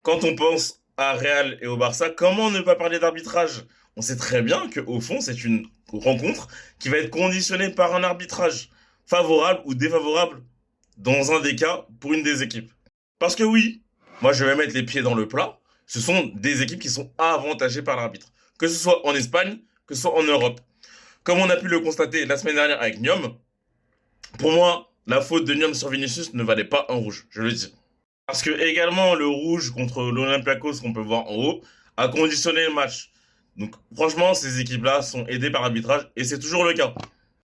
Quand on pense à Real et au Barça, comment ne pas parler d'arbitrage? On sait très bien qu'au fond, c'est une rencontre qui va être conditionnée par un arbitrage, favorable ou défavorable, dans un des cas, pour une des équipes. Parce que oui, moi je vais mettre les pieds dans le plat, ce sont des équipes qui sont avantagées par l'arbitre. Que ce soit en Espagne, que ce soit en Europe. Comme on a pu le constater la semaine dernière avec Niom, pour moi, la faute de Niom sur Vinicius ne valait pas un rouge, je le dis. Parce que également le rouge contre l'Olympiakos qu'on peut voir en haut a conditionné le match. Donc franchement, ces équipes-là sont aidées par l'arbitrage et c'est toujours le cas.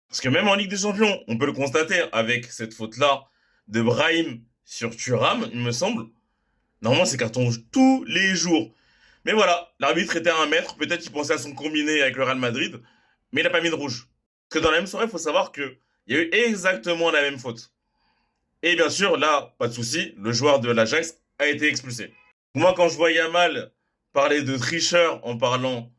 Parce que même en Ligue des Champions, on peut le constater avec cette faute-là de Brahim sur Thuram, il me semble. Normalement, c'est carton rouge tous les jours. Mais voilà, l'arbitre était à un mètre, peut-être qu'il pensait à son combiné avec le Real Madrid, mais il n'a pas mis de rouge. Parce que dans la même soirée, il faut savoir qu'il y a eu exactement la même faute. Et bien sûr, là, pas de souci, le joueur de l'Ajax a été expulsé. Moi, quand je vois Yamal parler de tricheur en parlant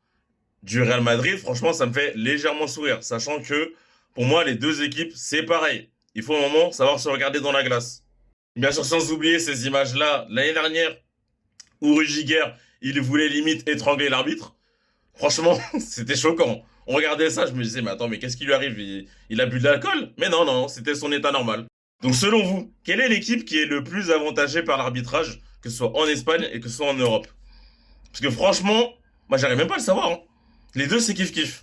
du Real Madrid, franchement, ça me fait légèrement sourire, sachant que pour moi, les deux équipes, c'est pareil. Il faut un moment savoir se regarder dans la glace. Bien sûr, sans oublier ces images-là, l'année dernière, où Rudiger, il voulait limite étrangler l'arbitre. Franchement, c'était choquant. On regardait ça, je me disais, mais attends, mais qu'est-ce qui lui arrive? Il a bu de l'alcool? Mais non, non, c'était son état normal. Donc selon vous, quelle est l'équipe qui est le plus avantagée par l'arbitrage, que ce soit en Espagne et que ce soit en Europe? Parce que franchement, moi j'arrive même pas à le savoir, hein. Les deux c'est kiff-kiff.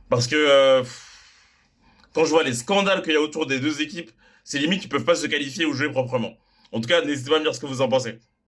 Parce que quand je vois les scandales qu'il y a autour des deux équipes, c'est limite qu'ils peuvent pas se qualifier ou jouer proprement. En tout cas, n'hésitez pas à me dire ce que vous en pensez.